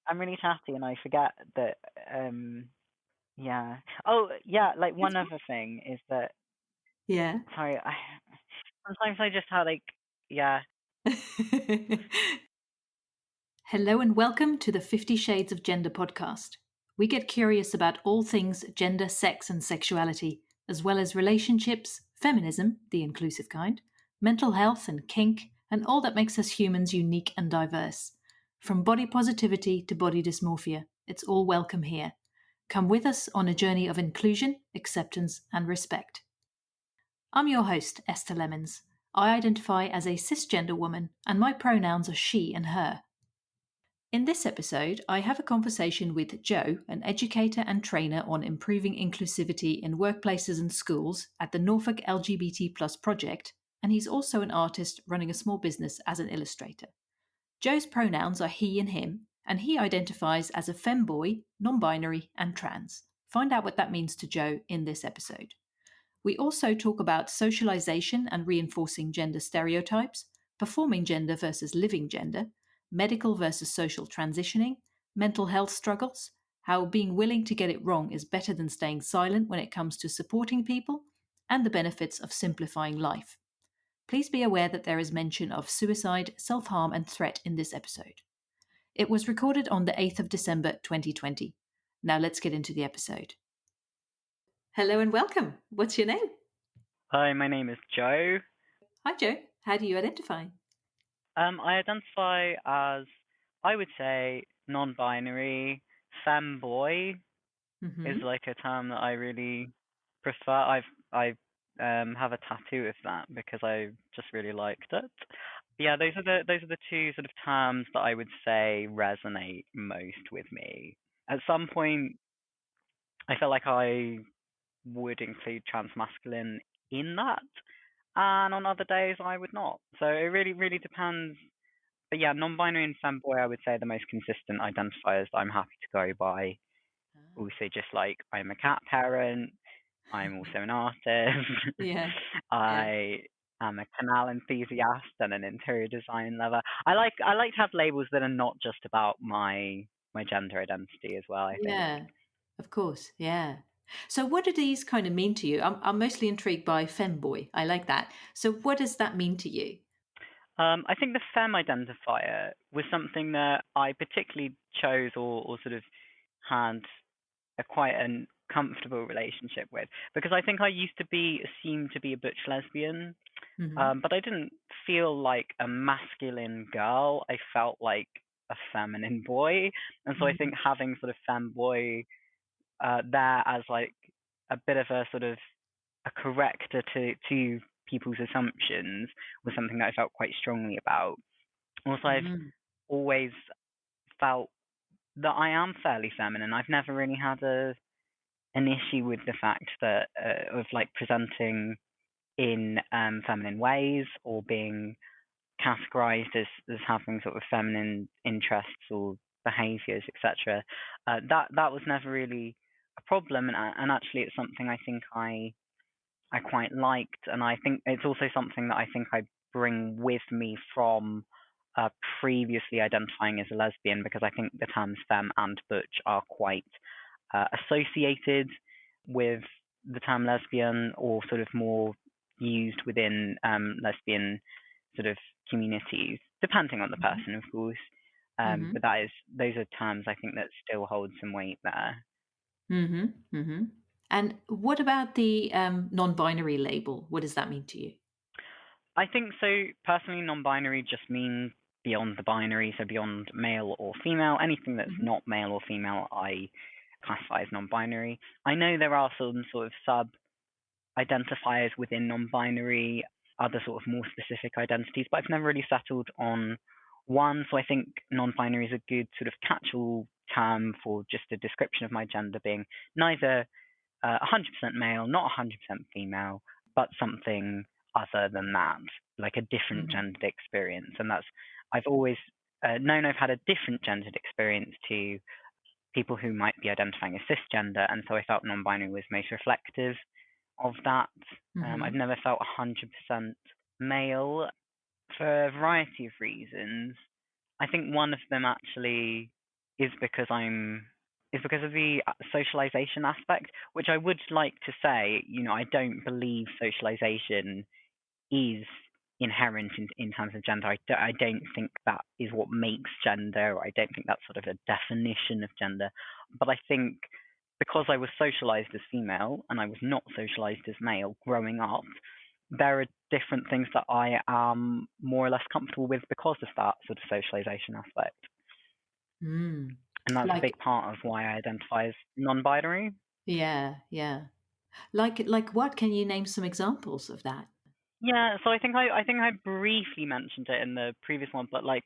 I'm really chatty and I forget that. Yeah. Oh, yeah. Like It's one other thing is that. Yeah. Sorry, sometimes I just have like. Yeah. Hello and welcome to the 50 Shades of Gender podcast. We get curious about all things gender, sex, and sexuality, as well as relationships, feminism, the inclusive kind, mental health and kink, and all that makes us humans unique and diverse. From body positivity to body dysmorphia, it's all welcome here. Come with us on a journey of inclusion, acceptance, and respect. I'm your host, Esther Lemons. I identify as a cisgender woman, and my pronouns are she and her. In this episode, I have a conversation with Joe, an educator and trainer on improving inclusivity in workplaces and schools at the Norfolk LGBT Project, and he's also an artist running a small business as an illustrator. Joe's pronouns are he and him, and he identifies as a femboy, non-binary, and trans. Find out what that means to Joe in this episode. We also talk about socialisation and reinforcing gender stereotypes, performing gender versus living gender, medical versus social transitioning, mental health struggles, how being willing to get it wrong is better than staying silent when it comes to supporting people, and the benefits of simplifying life. Please be aware that there is mention of suicide, self-harm, and threat in this episode. It was recorded on the 8th of December 2020. Now let's get into the episode. Hello and welcome. What's your name? Hi, my name is Joe. Hi, Joe. How do you identify? I identify as, I would say, non-binary. Femboy is Mm-hmm. like a term that I really prefer. I have a tattoo of that because I just really liked it. Yeah, those are the two sort of terms that I would say resonate most with me. At some point, I felt like I would include transmasculine in that, and on other days I would not. So it really depends. But yeah, non-binary and femboy, I would say, are the most consistent identifiers that I'm happy to go by. Also, just like I'm a cat parent, I'm also an artist. Yeah, yeah, I am a canal enthusiast and an interior design lover. I like to have labels that are not just about my gender identity as well, I think. yeah, of course, yeah. So, what do these kind of mean to you? I'm mostly intrigued by femboy. I like that. So, what does that mean to you? I think the femme identifier was something that I particularly chose or sort of had a quite an comfortable relationship with because I think I used to be assumed to be a butch lesbian, Mm-hmm. but I didn't feel like a masculine girl. I felt like a feminine boy, and so I Mm-hmm. think having sort of femboy there as like a bit of a sort of a corrector to people's assumptions was something that I felt quite strongly about. Also, I've Mm-hmm. always felt that I am fairly feminine. I've never really had a an issue with the fact that of like presenting in feminine ways or being categorized as having sort of feminine interests or behaviors, etc. That was never really a problem, and actually it's something I think I quite liked, and I think it's also something that I think I bring with me from previously identifying as a lesbian because I think the terms femme and butch are quite associated with the term lesbian or sort of more used within lesbian sort of communities, depending on the person, of course. Mm-hmm. But those are terms I think that still hold some weight there. Mm-hmm. Mm-hmm. And what about the non-binary label? What does that mean to you? I think so. Personally, non-binary just means beyond the binary, so beyond male or female. Anything that's Mm-hmm. not male or female, I classify as non-binary. I know there are some sort of sub identifiers within non-binary, other sort of more specific identities, but I've never really settled on one. So I think non-binary is a good sort of catch-all term for just a description of my gender being neither 100% male, not 100% female, but something other than that, like a different Mm-hmm. gendered experience. And that's, I've always known I've had a different gendered experience to people who might be identifying as cisgender. And so I felt non binary was most reflective of that. I've Mm-hmm. never felt 100% male for a variety of reasons. I think one of them actually is because of the socialization aspect, which I would like to say, I don't believe socialization is inherent in terms of gender. I don't think that is what makes gender. I don't think that's sort of a definition of gender. But I think because I was socialized as female and I was not socialized as male growing up, there are different things that I am more or less comfortable with because of that sort of socialization aspect. Mm. And that's a big Like, part of why I identify as non-binary. yeah, yeah. Like what? Can you name some examples of that? Yeah, so I think I briefly mentioned it in the previous one, but like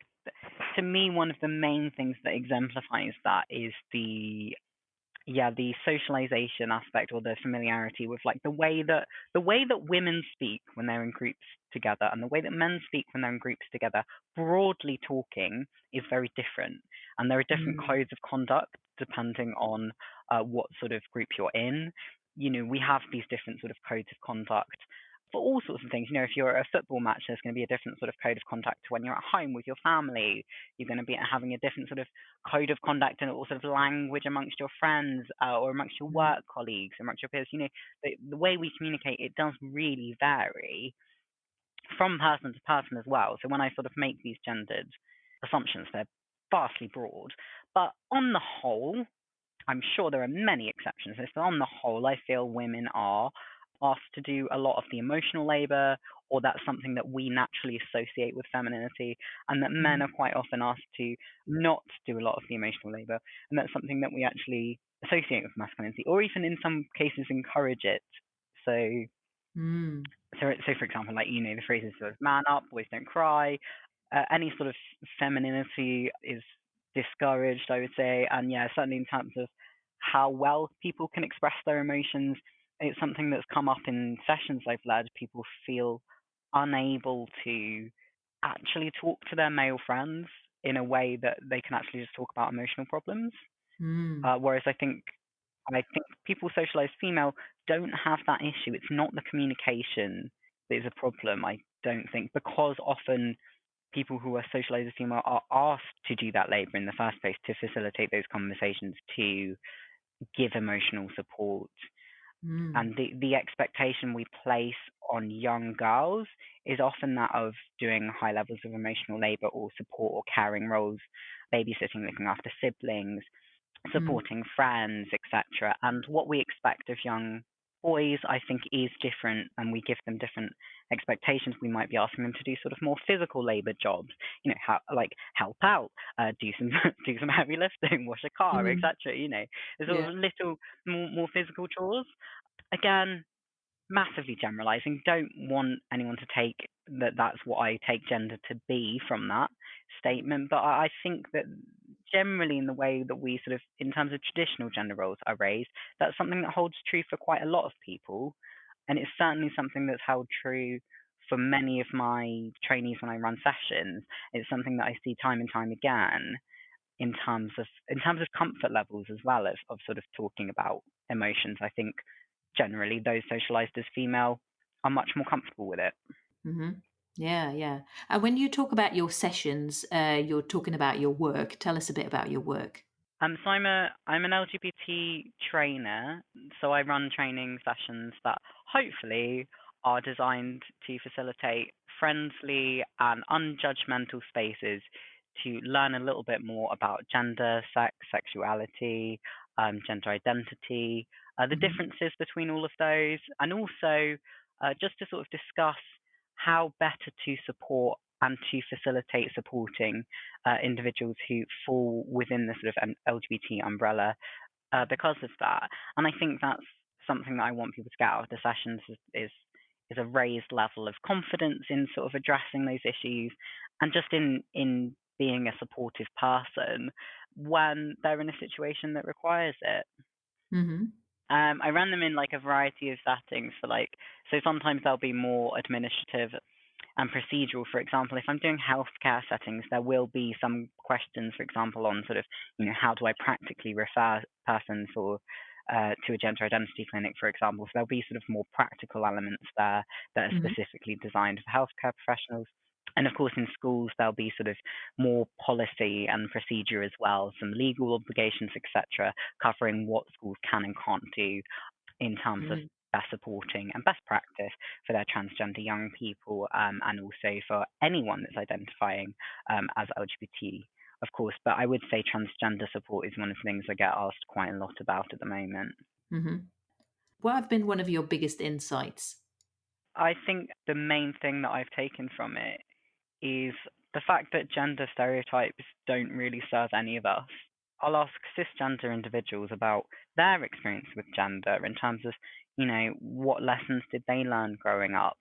to me, one of the main things that exemplifies that is the socialization aspect or the familiarity with like the way that women speak when they're in groups together and the way that men speak when they're in groups together, broadly talking, is very different. And there are different Mm, codes of conduct depending on what sort of group you're in. We have these different sort of codes of conduct for all sorts of things. If you're at a football match, there's going to be a different sort of code of conduct to when you're at home with your family. You're going to be having a different sort of code of conduct and also sort of language amongst your friends or amongst your mm, work colleagues, amongst your peers. The way we communicate, it does really vary from person to person as well. So when I sort of make these gendered assumptions, they're vastly broad. But on the whole, I'm sure there are many exceptions to this, but on the whole, I feel women are asked to do a lot of the emotional labor, or that's something that we naturally associate with femininity, and that men mm, are quite often asked to not do a lot of the emotional labor, and that's something that we actually associate with masculinity, or even in some cases encourage it. So, mm, so for example, like the phrases sort of "man up, boys don't cry," any sort of femininity is discouraged, I would say. And yeah, certainly in terms of how well people can express their emotions, it's something that's come up in sessions I've led. People feel unable to actually talk to their male friends in a way that they can actually just talk about emotional problems. mm, Whereas I think people socialized female don't have that issue. It's not the communication that is a problem, I don't think, because often people who are socialized as female are asked to do that labor in the first place to facilitate those conversations, to give emotional support. mm, And the expectation we place on young girls is often that of doing high levels of emotional labor or support or carrying roles, babysitting, looking after siblings, mm, supporting friends, etc. And what we expect of young boys, I think, is different, and we give them different expectations. We might be asking them to do sort of more physical labor jobs, like help out, do some do some heavy lifting, wash a car, mm. etc. The sort Yeah. of little more physical chores. Again, massively generalizing. Don't want anyone to take that's what I take gender to be from that statement. But I think that generally, in the way that we sort of, in terms of traditional gender roles, are raised, that's something that holds true for quite a lot of people. And it's certainly something that's held true for many of my trainees when I run sessions. It's something that I see time and time again in terms of comfort levels as well of sort of talking about emotions. I think generally those socialized as female are much more comfortable with it. Hmm. Yeah, yeah. And when you talk about your sessions, you're talking about your work. Tell us a bit about your work. So I'm an LGBT trainer, so I run training sessions that hopefully are designed to facilitate friendly and unjudgmental spaces to learn a little bit more about gender, sex, sexuality, gender identity, the Hmm. differences between all of those, and also just to sort of discuss how better to support and to facilitate supporting individuals who fall within the sort of LGBT umbrella because of that. And I think that's something that I want people to get out of the sessions is a raised level of confidence in sort of addressing those issues and just in being a supportive person when they're in a situation that requires it. Hmm. I ran them in like a variety of settings for like so sometimes they'll be more administrative and procedural. For example, if I'm doing healthcare settings, there will be some questions, for example, on sort of, how do I practically refer persons or to a gender identity clinic, for example. So there'll be sort of more practical elements there that are Hmm. specifically designed for healthcare professionals. And of course, in schools, there'll be sort of more policy and procedure as well, some legal obligations, etc., covering what schools can and can't do in terms of Mm. best supporting and best practice for their transgender young people, and also for anyone that's identifying as LGBT, of course. But I would say transgender support is one of the things I get asked quite a lot about at the moment. Mm-hmm. What have been one of your biggest insights? I think the main thing that I've taken from it is the fact that gender stereotypes don't really serve any of us. I'll ask cisgender individuals about their experience with gender in terms of, what lessons did they learn growing up?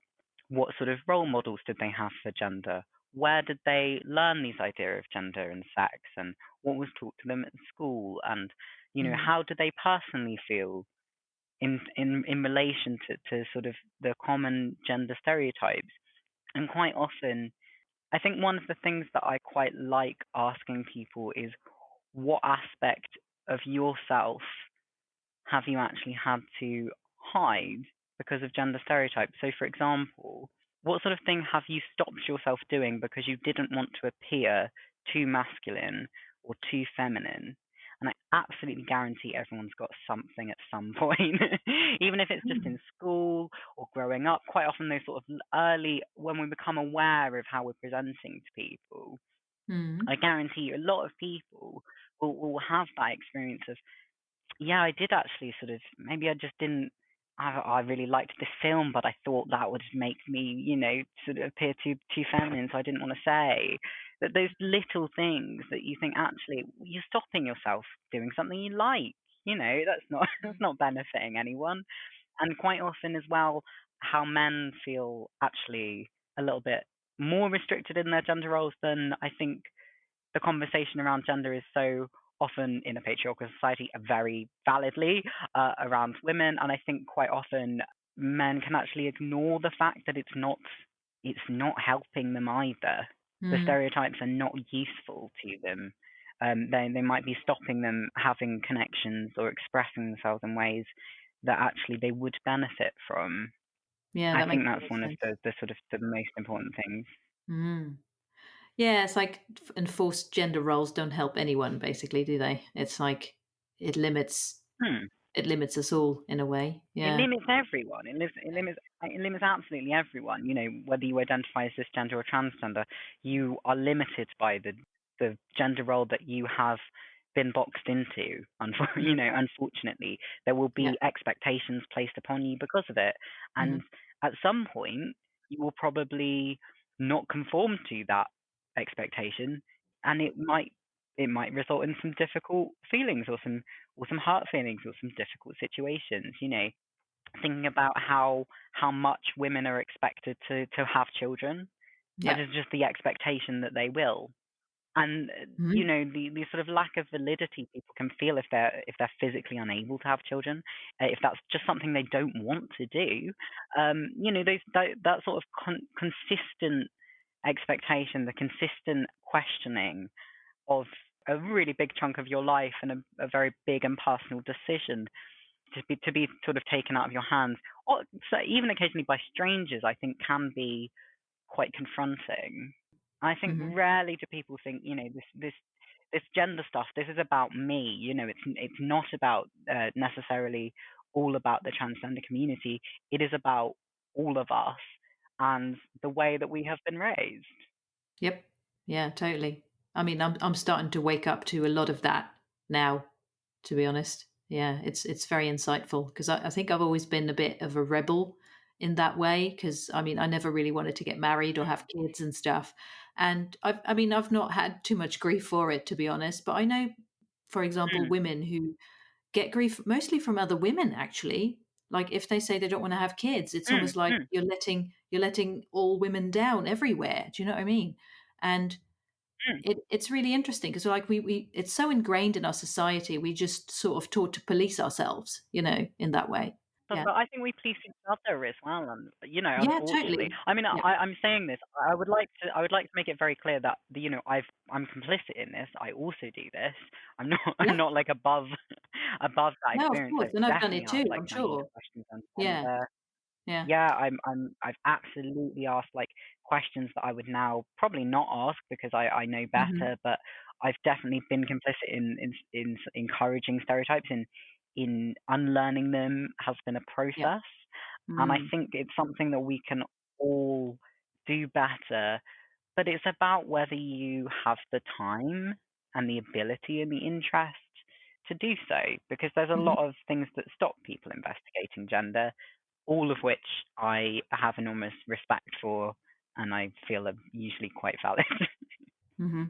What sort of role models did they have for gender? Where did they learn these ideas of gender and sex? And what was taught to them at school? And, Mm. how do they personally feel in relation to sort of the common gender stereotypes? And quite often, I think one of the things that I quite like asking people is what aspect of yourself have you actually had to hide because of gender stereotypes? So, for example, what sort of thing have you stopped yourself doing because you didn't want to appear too masculine or too feminine? And I absolutely guarantee everyone's got something at some point, even if it's just Mm. in school or growing up. Quite often, those sort of early, when we become aware of how we're presenting to people, Mm. I guarantee you a lot of people will have that experience of, yeah, I did actually sort of, maybe I just didn't, I really liked this film, but I thought that would make me, sort of appear too feminine, so I didn't want to say that. Those little things that you think, actually you're stopping yourself doing something you like, that's not that's not benefiting anyone. And quite often as well, how men feel actually a little bit more restricted in their gender roles than I think the conversation around gender is so often in a patriarchal society very validly around women, and I think quite often men can actually ignore the fact that it's not helping them either. The Mm. stereotypes are not useful to them. They might be stopping them having connections or expressing themselves in ways that actually they would benefit from. Yeah, I that think makes a lot that's of one of sense. the sort of the most important things. Mm. Yeah, it's like enforced gender roles don't help anyone, basically, do they? It's like it limits Hmm. it limits us all in a way. It Yeah. limits everyone. It limits absolutely everyone. Whether you identify as cisgender or transgender, you are limited by the gender role that you have been boxed into. Mm. Unfortunately, there will Yeah. be expectations placed upon you because of it, Mhm. and at some point, you will probably not conform to that expectation, and it might result in some difficult feelings or some hurt feelings or some difficult situations. Thinking about how much women are expected to have children. That Yeah. is just the expectation that they will. And Mhm. the sort of lack of validity people can feel if they're physically unable to have children, if that's just something they don't want to do. That sort of consistent expectation, the consistent questioning of a really big chunk of your life and a very big and personal decision to be sort of taken out of your hands, or so even occasionally by strangers, I think can be quite confronting. I think Mhm. rarely do people think, this gender stuff. This is about me. It's not about necessarily all about the transgender community. It is about all of us and the way that we have been raised. Yep. Yeah, totally. I mean, I'm starting to wake up to a lot of that now, to be honest. Yeah, it's very insightful because I think I've always been a bit of a rebel in that way because I mean I never really wanted to get married or Mm, have kids and stuff, and I mean I've not had too much grief for it to be honest, but I know, for example, mm, women who get grief mostly from other women actually. Like if they say they don't want to have kids, it's mm, almost like mm, you're letting all women down everywhere. Do you know what I mean? And mm. it's really interesting because like we it's so ingrained in our society, we just sort of taught to police ourselves, in that way. But Yeah. but I think we police each other as well, and Yeah, unfortunately, totally. I mean, Yeah. I'm saying this. I would like to make it very clear that I'm complicit in this. I also do this. I'm not I'm Yeah. not like above above that No, of experience. course. I've And I've done definitely it too, asked like I'm naive sure. questions on Yeah. gender. Yeah. Yeah, I've absolutely asked like questions that I would now probably not ask because I know Mm-hmm. better, but I've definitely been complicit in encouraging stereotypes, in unlearning them has been a Yeah. process, and I Mm. think it's something that we can all do better, but it's about whether you have the time and the ability and the interest to do so, because there's a Mm-hmm. lot of things that stop people investigating gender, all of which I have enormous respect for and I feel are usually quite valid. Mm-hmm.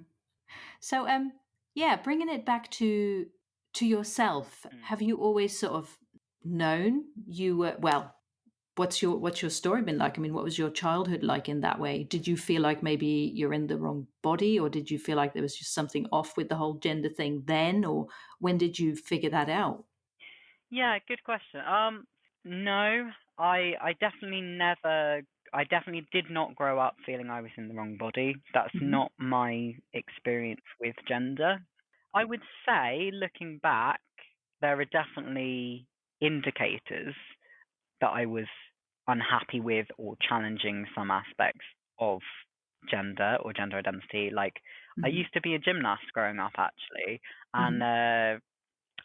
So, yeah, bringing it back to yourself, Mm. have you always sort of known you were well? What's your story been like? I mean, what was your childhood like in that way? Did you feel like maybe you're in the wrong body, or did you feel like there was just something off with the whole gender thing then, or when did you figure that out? Yeah, good question. No, I definitely never. I definitely did not grow up feeling I was in the wrong body. That's Hmm. not my experience with gender. I would say, looking back, there are definitely indicators that I was unhappy with or challenging some aspects of gender or gender identity. Like, I Hmm. used to be a gymnast growing up, actually, and Hmm.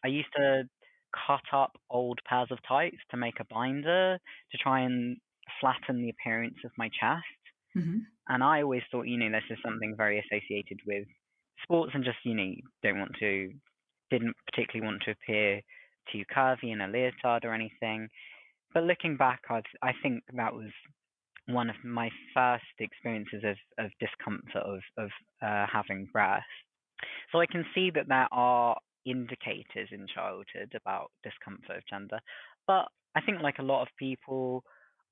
I used to cut up old pairs of tights to make a binder to try and flatten the appearance of my chest. Hmm. And I always thought, this is something very associated with sports and just, don't want to, didn't particularly want to appear too curvy in a leotard or anything. But looking back, I think that was one of my first experiences of discomfort of having breasts. So I can see that there are indicators in childhood about discomfort of gender. But I think, like a lot of people,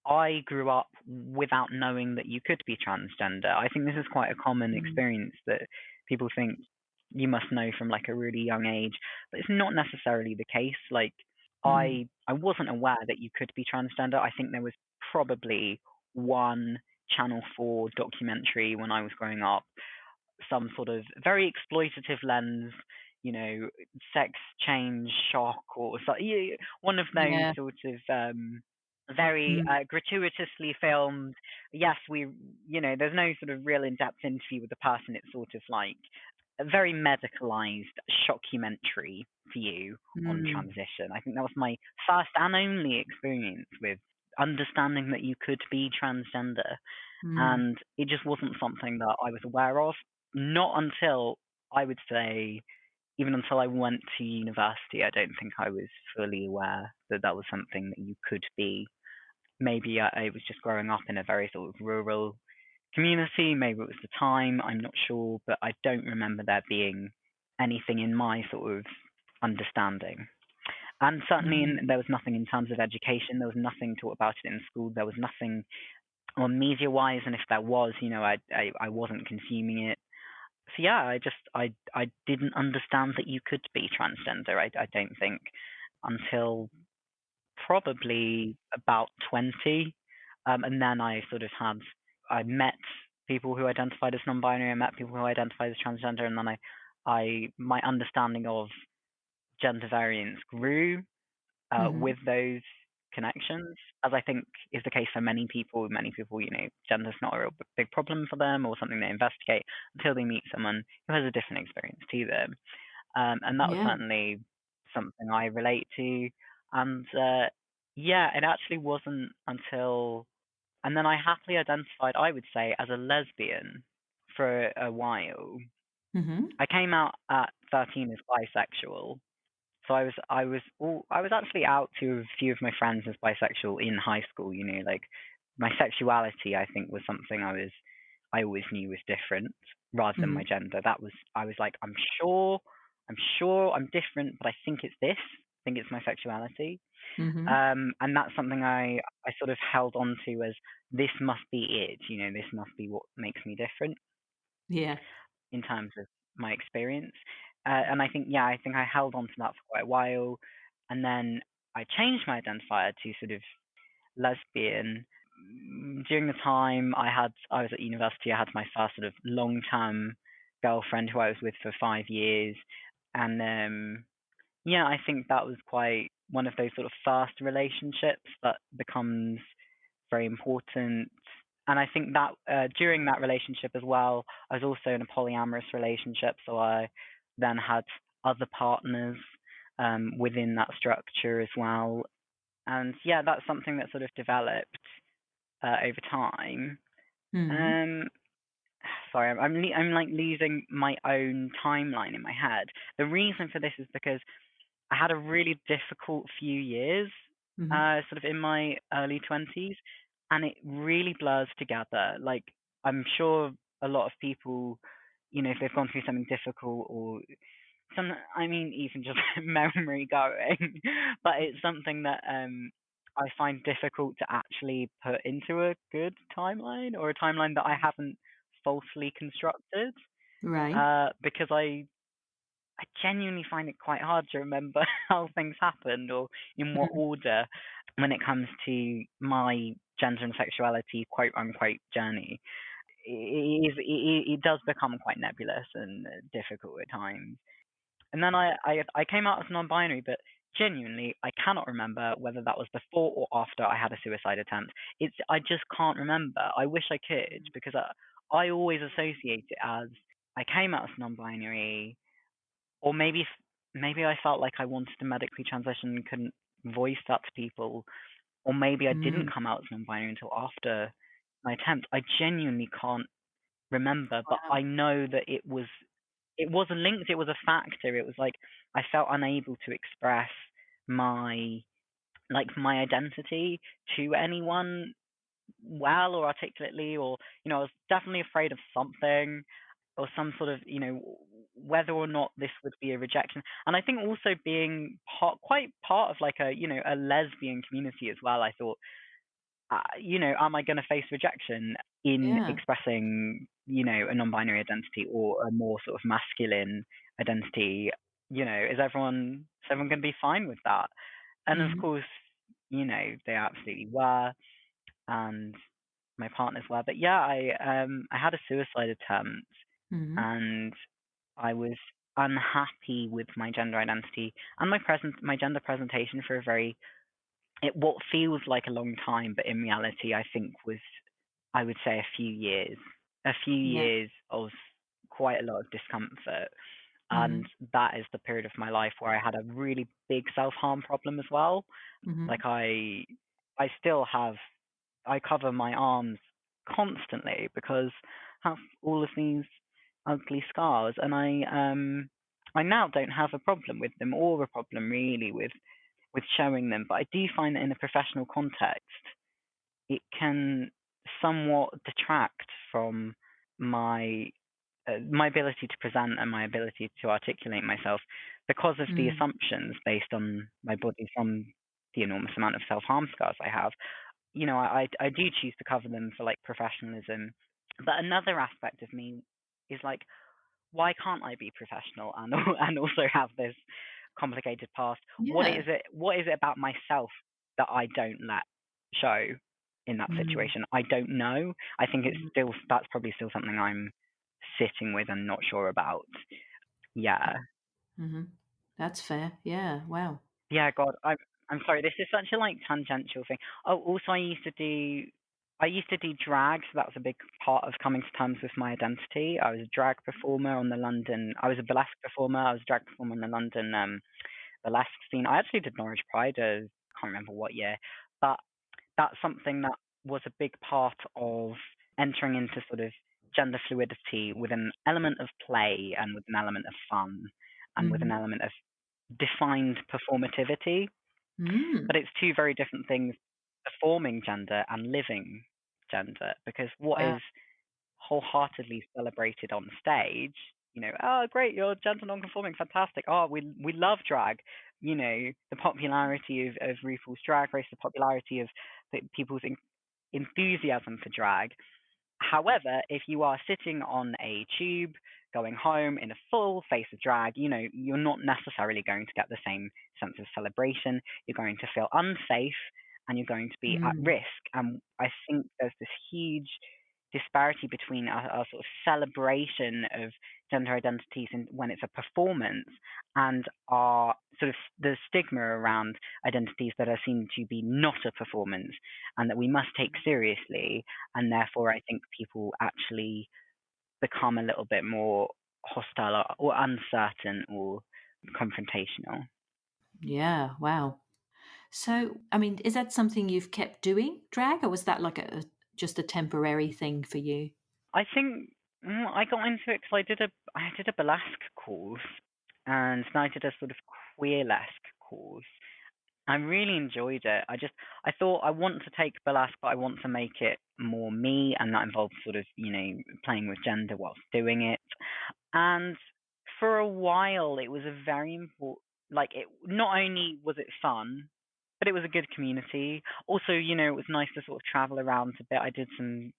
I grew up without knowing that you could be transgender. I think this is quite a common Mm. experience that people think you must know from like a really young age, but it's not necessarily the case. Like Mm. I wasn't aware that you could be transgender. I think there was probably one Channel 4 documentary when I was growing up, some sort of very exploitative lens, you know, sex change shock or so, one of those Yeah. sort of very Mm. gratuitously filmed. Yes, there's no sort of real in-depth interview with the person. It's sort of like a very medicalized shockumentary for you on Mm. transition. I think that was my first and only experience with understanding that you could be transgender, Mm. and it just wasn't something that I was aware of. Not until, I would say, even until I went to university, I don't think I was fully aware that that was something that you could be. Maybe I was just growing up in a very sort of rural community. Maybe it was the time. I'm not sure, but I don't remember there being anything in my sort of understanding. And certainly, Mm. there was nothing in terms of education. There was nothing taught about it in school. There was nothing on media wise, and if there was, I wasn't consuming it. So yeah, I didn't understand that you could be transgender. I don't think until probably about 20, and then I met people who identified as non-binary. I met people who identified as transgender, and then I my understanding of gender variance grew Mhm. with those connections, as I think is the case for many people. Many people, gender's not a real big problem for them or something they investigate until they meet someone who has a different experience to them. And that was Yeah. certainly something I relate to. And yeah, it actually wasn't until, and then I happily identified, I would say, as a lesbian for a while. Mhm. I came out at 13 as bisexual, so I was actually out to a few of my friends as bisexual in high school, like my sexuality I think was something I always knew was different rather than my Mhm. gender. I was like, I'm sure I'm different, but I think it's this. I think it's my sexuality. Mhm. And that's something I sort of held on to as this must be it, this must be what makes me different Yeah. in terms of my experience. And I think, yeah, I think I held on to that for quite a while. And then I changed my identifier to sort of lesbian. During the time I was at university, I had my first sort of long term girlfriend who I was with for 5 years. And yeah, I think that was quite one of those sort of fast relationships that becomes very important. And I think that during that relationship as well, I was also in a polyamorous relationship, so I then had other partners within that structure as well. And yeah, that's something that sort of developed over time. Mm. Um, sorry, I'm like losing my own timeline in my head. The reason for this is because I had a really difficult few years, Mm-hmm. sort of in my early 20s, and it really blurs together. Like, I'm sure a lot of people, if they've gone through something difficult or I mean, even just memory going, but it's something that I find difficult to actually put into a good timeline or a timeline that I haven't falsely constructed, Right. because I genuinely find it quite hard to remember how things happened or in what Mm. order when it comes to my gender and sexuality quote unquote journey. It does become quite nebulous and difficult at times. And then I came out as non-binary, but genuinely I cannot remember whether that was before or after I had a suicide attempt. I just can't remember. I wish I could because I always associate it as I came out as non-binary, or maybe I felt like I wanted to medically transition and couldn't voice that to people, or maybe I didn't Mm. come out as non-binary until after my attempt. I genuinely can't remember, but Wow. I know that it was a link, it was a factor. It was like I felt unable to express my my identity to anyone well or articulately, or I was definitely afraid of something or some sort of whether or not this would be a rejection. And I think also being quite part of like a lesbian community as well, I thought, am I going to face rejection in Yeah. expressing, a non-binary identity or a more sort of masculine identity? Is everyone going to be fine with that? And of Mm-hmm. course, they absolutely were, and my partners were. But yeah, I had a suicide attempt, Mm-hmm. and I was unhappy with my gender identity and my gender presentation for what feels like a long time, but in reality, I think was, I would say, a few Yeah. years of quite a lot of discomfort. Mm-hmm. And that is the period of my life where I had a really big self-harm problem as well. Mm-hmm. Like I still have, I cover my arms constantly because I have all of these ugly scars, and I now don't have a problem with them or a problem really with showing them. But I do find that in a professional context, it can somewhat detract from my my ability to present and my ability to articulate myself because of the Mm. assumptions based on my body from the enormous amount of self-harm scars I have. I do choose to cover them for like professionalism, but another aspect of me is like, why can't I be professional and and also have this complicated past? Yeah. What is it about myself that I don't let show in that Mm. situation? I don't know. I think that's probably still something I'm sitting with and not sure about. Yeah. Mm-hmm. That's fair. Yeah. Wow. Yeah, God, I'm sorry. This is such a like tangential thing. Oh, also I used to do drag, so that was a big part of coming to terms with my identity. I was a drag performer on the London. I was a burlesque performer. I was a drag performer on the London burlesque scene. I actually did Norwich Pride. I can't remember what year, but that's something that was a big part of entering into sort of gender fluidity with an element of play and with an element of fun and with Mm-hmm. an element of defined performativity, Mm. but it's two very different things, performing gender and living gender, because what Wow. is wholeheartedly celebrated on stage, oh great, you're gender non-conforming, fantastic. Oh, we love drag. The popularity of RuPaul's Drag Race, the popularity of people's enthusiasm for drag. However, if you are sitting on a tube going home in a full face of drag, you're not necessarily going to get the same sense of celebration. You're going to feel unsafe and you're going to be at Mm. risk. And I think there's this huge disparity between our sort of celebration of gender identities and when it's a performance, and our sort of the stigma around identities that are seen to be not a performance and that we must take seriously. And therefore, I think people actually become a little bit more hostile or uncertain or confrontational. Yeah, wow. So, I mean, is that something you've kept doing, drag, or was that like just a temporary thing for you? I think I got into it because I did a burlesque course, and then I did a sort of queerlesque course. I really enjoyed it. I thought I want to take burlesque, but I want to make it more me, and that involves sort of playing with gender whilst doing it. And for a while, it was a very important. Like, it not only was it fun, but it was a good community. Also, it was nice to sort of travel around a bit. I did some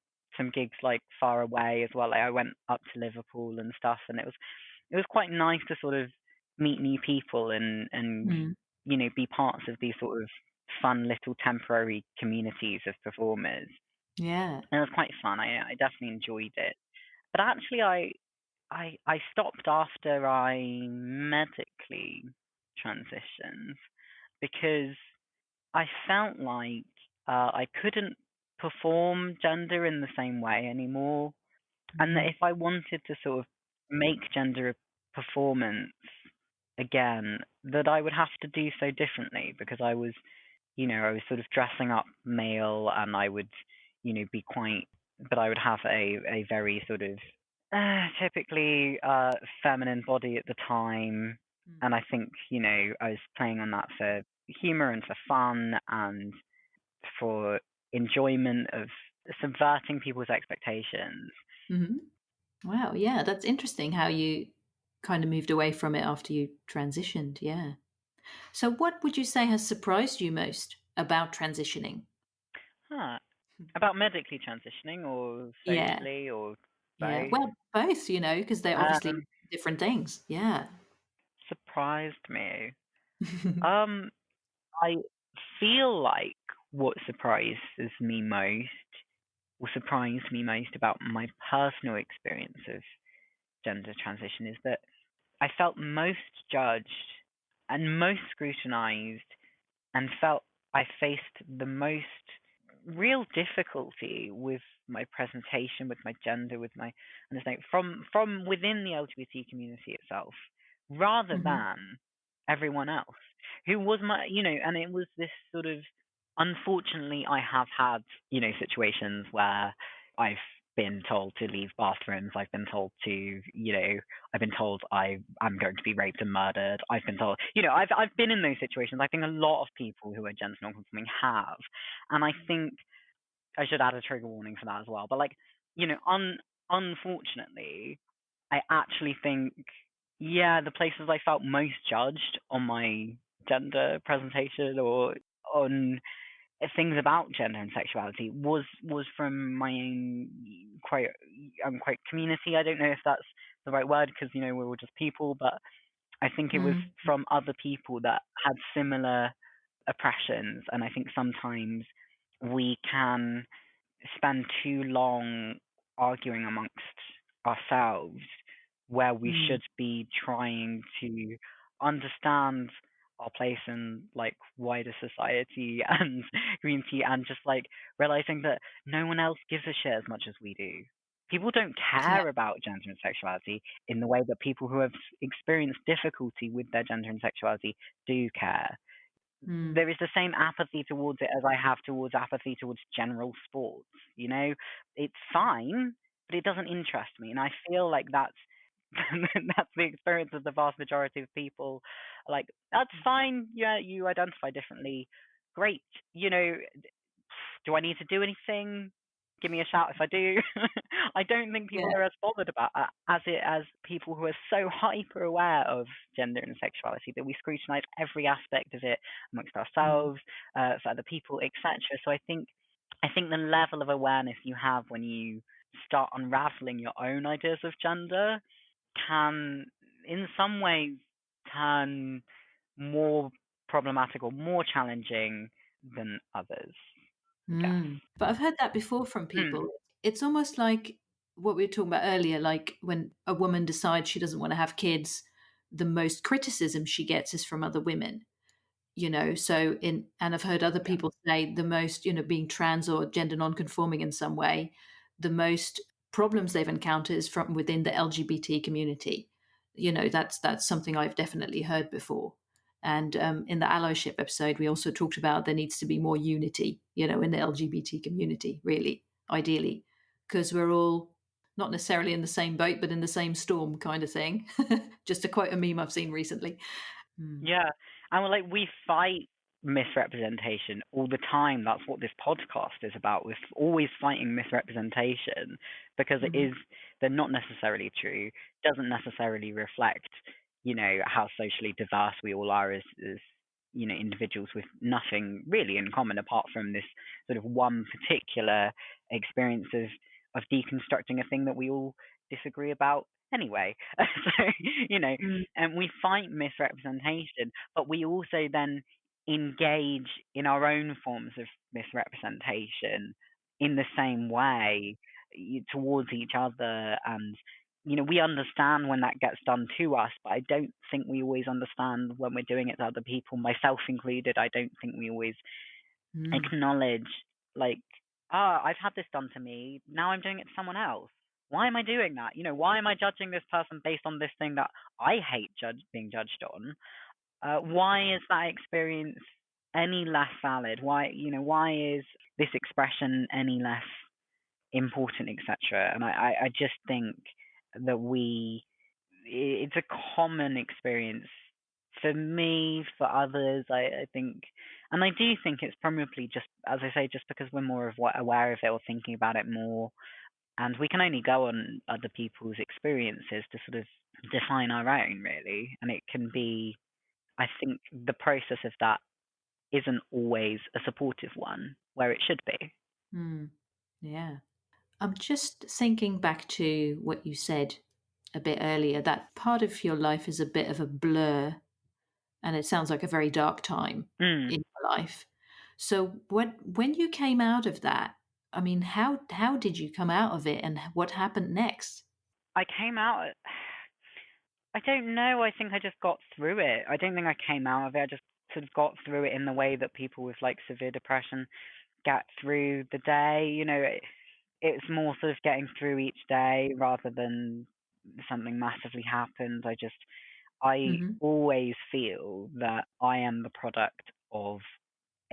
gigs like far away as well. Like, I went up to Liverpool and stuff, and it was quite nice to sort of meet new people and Mm. be parts of these sort of fun little temporary communities of performers. Yeah. And it was quite fun. I definitely enjoyed it. But actually, I stopped after I medically transitioned because I felt like I couldn't perform gender in the same way anymore, and that Mm. if I wanted to sort of make gender a performance again, that I would have to do so differently because I was sort of dressing up male, and I would, be quite, but I would have a very sort of typically feminine body at the time. Mm. And I think, I was playing on that for humor and for fun and for enjoyment of subverting people's expectations. Hmm. Wow. Yeah, that's interesting how you kind of moved away from it after you transitioned. Yeah. So, what would you say has surprised you most about transitioning? Huh. About medically transitioning or Yeah. socially or Yeah. both? Well, both, because they're obviously Um, different things. Yeah. Surprised me. Um, I feel like what surprised me most about my personal experience of gender transition is that I felt most judged and most scrutinized and felt I faced the most real difficulty with my presentation, with my gender, with my understanding from within the LGBT community itself, rather Hmm. than everyone else who was and it was this sort of, unfortunately, I have had, situations where I've been told to leave bathrooms. I've been told I'm going to be raped and murdered. I've been told, I've been in those situations. I think a lot of people who are gender non-conforming have, and I think I should add a trigger warning for that as well. But like, unfortunately, I actually think, yeah, the places I felt most judged on my gender presentation or on things about gender and sexuality was from my own quite community. I don't know if that's the right word because we're all just people, but I think it was Mm. from other people that had similar oppressions, and I think sometimes we can spend too long arguing amongst ourselves where we Mm. should be trying to understand our place in like wider society and community, and just like realizing that no one else gives a shit as much as we do. People don't Yeah. care about gender and sexuality in the way that people who have experienced difficulty with their gender and sexuality do care. Mm. There is the same apathy towards it as I have towards apathy towards general sports. It's fine, but it doesn't interest me, and I feel like that's that's the experience of the vast majority of people. Like, that's fine. Yeah, you identify differently. Great. Do I need to do anything? Give me a shout if I do. I don't think people Yeah. are as bothered about that as people who are so hyper aware of gender and sexuality that we scrutinise every aspect of it amongst Mm. ourselves, for other people, etc. So I think the level of awareness you have when you start unraveling your own ideas of gender can, in some ways, turn more problematic or more challenging than others, I guess. Mm. But I've heard that before from Hmm. people. it's almost like what we were talking about earlier, like when a woman decides she doesn't want to have kids, the most criticism she gets is from other women. So and I've heard other Yeah. people say the most, being trans or gender non-conforming in some way, the most problems they've encountered is from within the LGBT community. That's something I've definitely heard before. And in the allyship episode, we also talked about there needs to be more unity, in the LGBT community, really, ideally, because we're all not necessarily in the same boat, but in the same storm, kind of thing. Just to quote a meme I've seen recently. Hmm. Yeah. And we're like, we fight misrepresentation all the time. That's what this podcast is about. We're always fighting misrepresentation because it Mhm. is, they're not necessarily true, doesn't necessarily reflect, how socially diverse we all are as individuals with nothing really in common apart from this sort of one particular experience of deconstructing a thing that we all disagree about anyway. So, you know, Mm. and we fight misrepresentation, but we also then engage in our own forms of misrepresentation in the same way towards each other. And we understand when that gets done to us, but I don't think we always understand when we're doing it to other people, myself included. I don't think we always Mm. acknowledge, like, ah, I've had this done to me, now I'm doing it to someone else. Why am I doing that? Why am I judging this person based on this thing that I hate being judged on? Why is that experience any less valid? Why is this expression any less important, etc.? And I just think that it's a common experience for me, for others. I think, and I do think it's probably just, as I say, just because we're more aware of it or thinking about it more, and we can only go on other people's experiences to sort of define our own, really. And it can be, I think, the process of that isn't always a supportive one where it should be. Mm. Yeah. I'm just thinking back to what you said a bit earlier, that part of your life is a bit of a blur, and it sounds like a very dark time Mm. in your life. So when you came out of that, I mean, how did you come out of it and what happened next? I came out. I don't know. I think I just got through it. I don't think I came out of it. I just sort of got through it in the way that people with like severe depression get through the day. It's more sort of getting through each day rather than something massively happens. I Hmm. always feel that I am the product of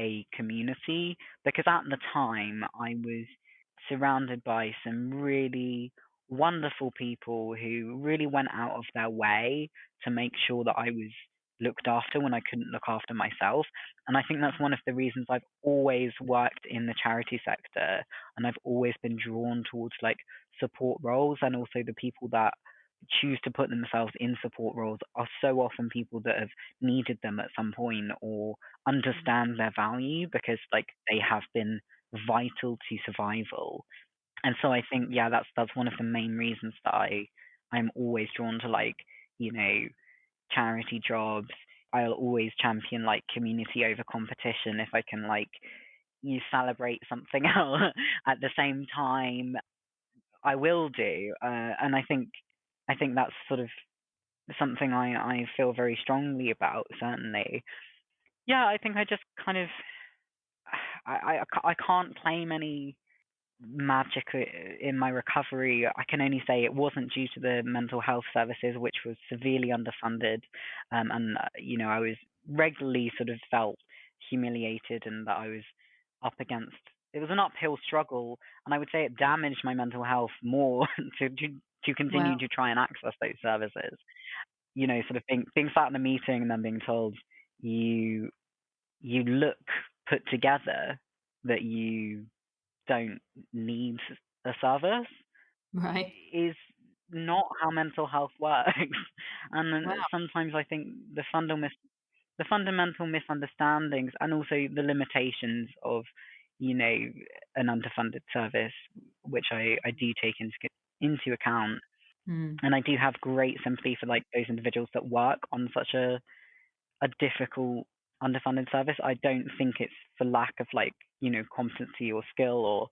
a community because at the time I was surrounded by some really wonderful people who really went out of their way to make sure that I was looked after when I couldn't look after myself. And I think that's one of the reasons I've always worked in the charity sector and I've always been drawn towards like support roles, and also the people that choose to put themselves in support roles are so often people that have needed them at some point or understand their value because like they have been vital to survival. And so I think that's one of the main reasons that I'm always drawn to like, you know, charity jobs. I'll always champion like community over competition if I can like you celebrate something else at the same time. I will do, and I think that's sort of something I feel very strongly about. Certainly, yeah. I think I just kind of I can't claim any magic in my recovery. I can only say it wasn't due to the mental health services, which was severely underfunded, and I was regularly sort of felt humiliated, and that I was up against. It was an uphill struggle, and I would say it damaged my mental health more to continue Wow. to try and access those services. Sort of being sat in a meeting and then being told you you look put together, that you don't need a service Right. is not how mental health works. And then Wow. sometimes I think the fundamental misunderstandings and also the limitations of, you know, an underfunded service, which I do take into account. Mm. And I do have great sympathy for like those individuals that work on such a difficult underfunded service. I don't think it's for lack of like, competency or skill or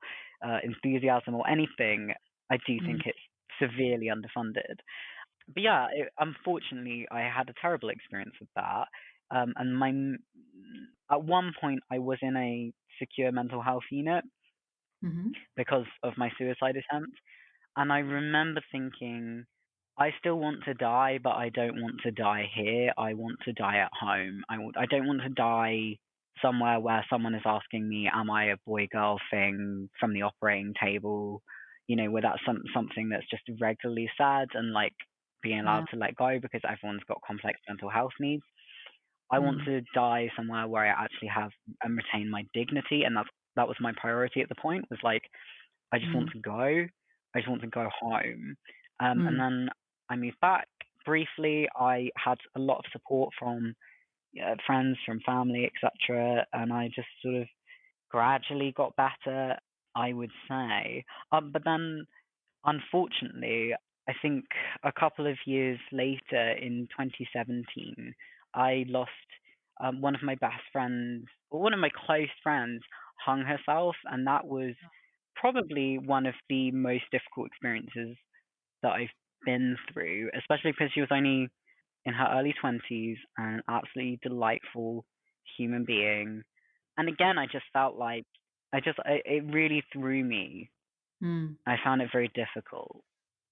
enthusiasm or anything, I do think Mm. it's severely underfunded. But yeah, unfortunately, I had a terrible experience with that. And at one point, I was in a secure mental health unit Mm-hmm. because of my suicide attempt. And I remember thinking, I still want to die, but I don't want to die here. I want to die at home. I don't want to die somewhere where someone is asking me, am I a boy girl thing from the operating table? Where that's something that's just regularly said and like being allowed Yeah. to let go because everyone's got complex mental health needs. I want Mm. to die somewhere where I actually have and retain my dignity, and that was my priority at the point. Was like I just want Mm. to go. I just want to go home. And Mm. then I moved back briefly. I had a lot of support from friends, from family, etc. And I just sort of gradually got better, I would say. But then, unfortunately, I think a couple of years later in 2017, I lost one of my best friends, or one of my close friends, hung herself, and that was probably one of the most difficult experiences that I've been through, especially because she was only in her early 20s and an absolutely delightful human being. And again, I just felt like it really threw me. Mm. I found it very difficult.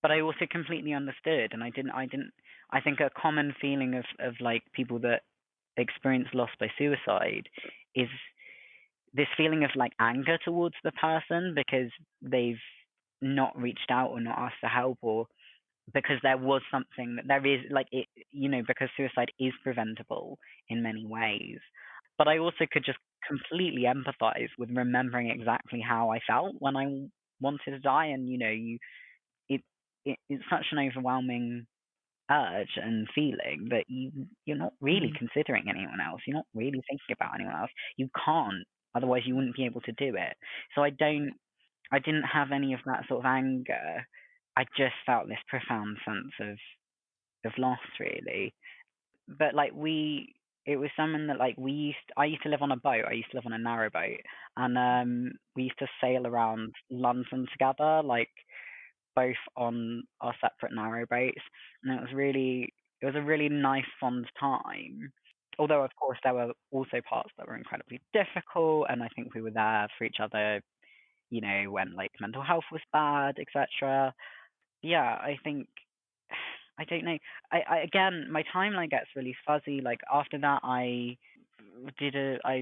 But I also completely understood, and I think a common feeling of like people that experience loss by suicide is this feeling of like anger towards the person because they've not reached out or not asked for help, or because there was something that there is like it, because suicide is preventable in many ways. But I also could just completely empathize with remembering exactly how I felt when I wanted to die. And it, it's such an overwhelming urge and feeling that you're not really Mm. considering anyone else. You're not really thinking about anyone else. You can't, otherwise you wouldn't be able to do it. So I didn't have any of that sort of anger. I just felt this profound sense of loss, really. But like it was someone that like I used to live on a boat. I used to live on a narrow boat, and we used to sail around London together, like both on our separate narrow boats, and it was a really nice, fond time. Although, of course, there were also parts that were incredibly difficult, and I think we were there for each other, when like mental health was bad, etc. Yeah, I think I don't know. I again, my timeline gets really fuzzy. Like after that, I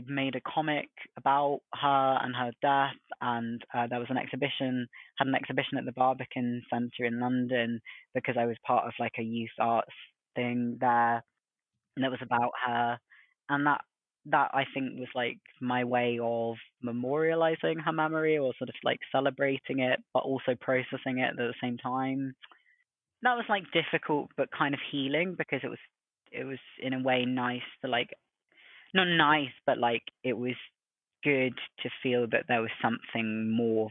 made a comic about her and her death, and there was had an exhibition at the Barbican Centre in London because I was part of like a youth arts thing there, and it was about her, and that I think was like my way of memorializing her memory or sort of like celebrating it, but also processing it at the same time. That was like difficult but kind of healing because it was in a way nice to like, not nice, but like it was good to feel that there was something more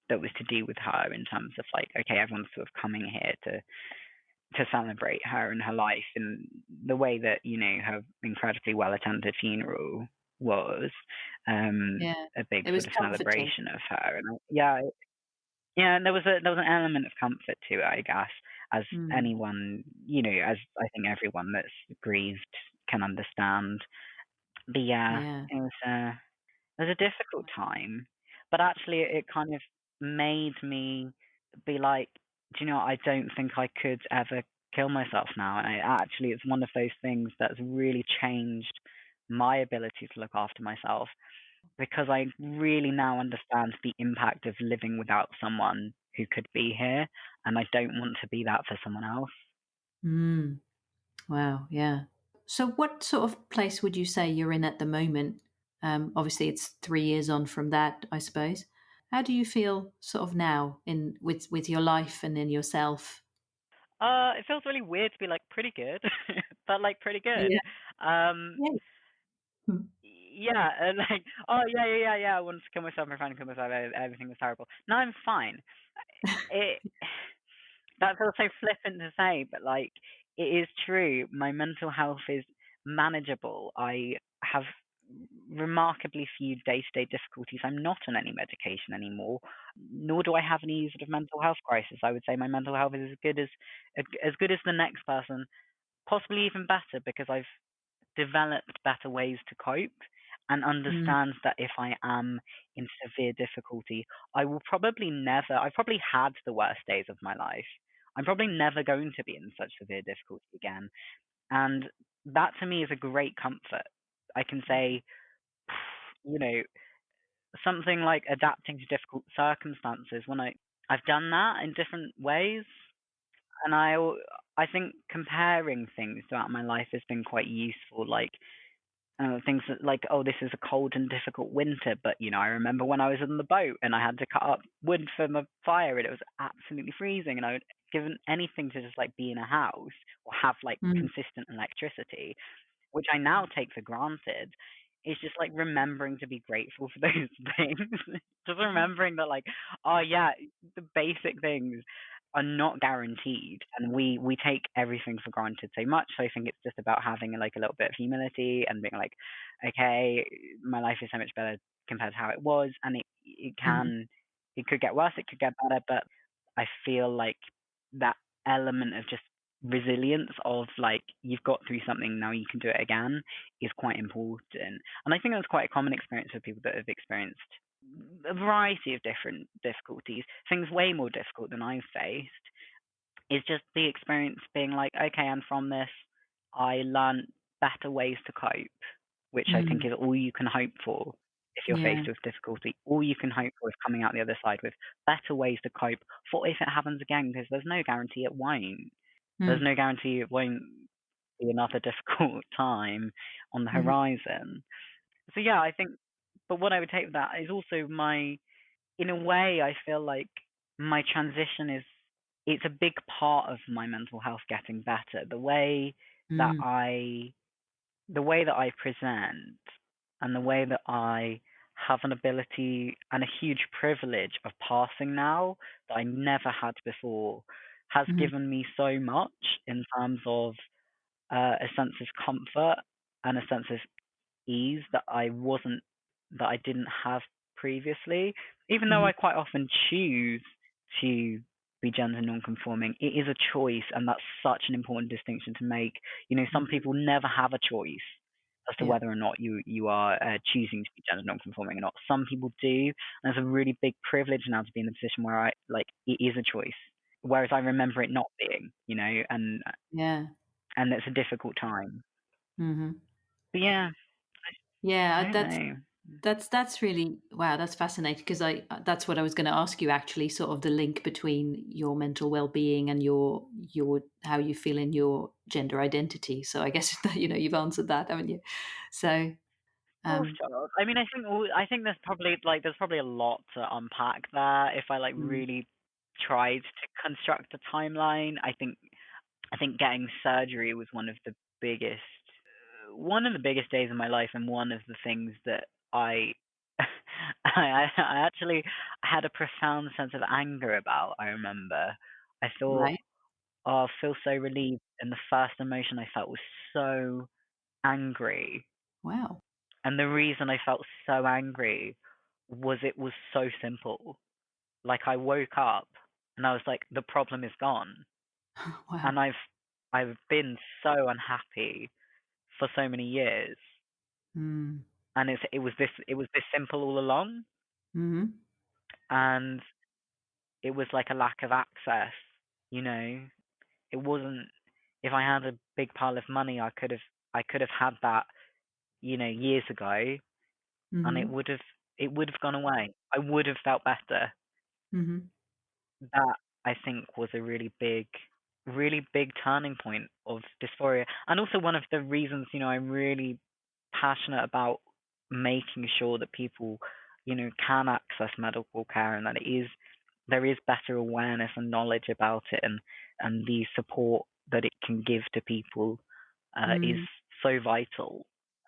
that was to do with her in terms of like, okay, everyone's sort of coming here to celebrate her and her life in the way that her incredibly well attended funeral was, Yeah. a big It was sort of comforting. celebration of her. And yeah, and there was an element of comfort to it, I guess, as Mm. anyone, as I think everyone that's grieved can understand. But yeah, Yeah. it was a difficult time, but actually it kind of made me be like, do you know what? I don't think I could ever kill myself now. And it's one of those things that's really changed my ability to look after myself because I really now understand the impact of living without someone who could be here, and I don't want to be that for someone else. Mm. Wow. Yeah. So, what sort of place would you say you're in at the moment? Obviously, it's 3 years on from that, I suppose. How do you feel sort of now in with your life and in yourself? It feels really weird to be like pretty good, but like pretty good. Yeah. Um, Yeah. Mm. yeah, and like, oh yeah. I wanted to kill myself. My friend killed myself. Everything was terrible. No, I'm fine. It that feels so flippant to say, but like it is true. My mental health is manageable. I have remarkably few day-to-day difficulties. I'm not on any medication anymore, nor do I have any sort of mental health crisis. I would say my mental health is as good as the next person, possibly even better, because I've developed better ways to cope and Mm. understands that if I am in severe difficulty, I've probably had the worst days of my life. I'm probably never going to be in such severe difficulty again. And that to me is a great comfort. I can say, you know, something like adapting to difficult circumstances when I've done that in different ways, and I think comparing things throughout my life has been quite useful. Like things like, oh, this is a cold and difficult winter, but I remember when I was on the boat and I had to cut up wood for my fire and it was absolutely freezing, and I would given anything to just like be in a house or have like Mm. consistent electricity, which I now take for granted. It's just like remembering to be grateful for those things. Just remembering that, like, oh yeah, the basic things are not guaranteed, and we take everything for granted so much. So I think it's just about having like a little bit of humility and being like, okay, my life is so much better compared to how it was, and Mhm. it could get worse, it could get better, but I feel like that element of just resilience of like you've got through something, now you can do it again, is quite important. And I think that's quite a common experience for people that have experienced a variety of different difficulties, things way more difficult than I've faced. Is just the experience being like, okay, and from this I learned better ways to cope, which I think Mm. is all you can hope for if you're Yeah. faced with difficulty. All you can hope for is coming out the other side with better ways to cope for if it happens again, because there's no guarantee it won't. There's Mm. no guarantee it won't be another difficult time on the Mhm. horizon. So yeah, I think, but what I would take with that is also in a way, I feel like my transition it's a big part of my mental health getting better. That Mm. I, the way that I present and the way that I have an ability and a huge privilege of passing now that I never had before has Mhm. given me so much in terms of a sense of comfort and a sense of ease that I didn't have previously. Even though Mhm. I quite often choose to be gender non-conforming, it is a choice, and that's such an important distinction to make. Some Mhm. people never have a choice as to Yeah. whether or not you are choosing to be gender non-conforming or not. Some people do, and it's a really big privilege now to be in the position where it is a choice. Whereas I remember it not being, Yeah. and it's a difficult time. Mhm. But yeah, I Yeah, don't that's know. that's really wow, that's fascinating because I that's what I was going to ask you actually, sort of the link between your mental well-being and your how you feel in your gender identity. So I guess that, you've answered that, haven't you? So, Fourth um, child. I mean, I think there's probably a lot to unpack there if I like mm, really tried to construct a timeline. I think getting surgery was one of the biggest days of my life, and one of the things that I I actually had a profound sense of anger about. I remember I thought, right. oh, I feel so relieved, and the first emotion I felt was so angry. Wow. And the reason I felt so angry was it was so simple. Like I woke up and I was like, the problem is gone. Wow. And I've been so unhappy for so many years. Mm. And it was this simple all along. Mhm. And it was like a lack of access, you know. It wasn't if I had a big pile of money I could have had that, years ago, and Mhm. it would have gone away. I would have felt better. Mhm. That I think was a really big turning point of dysphoria, and also one of the reasons I'm really passionate about making sure that people can access medical care, and that there is better awareness and knowledge about it, and the support that it can give to people is Mm. so vital.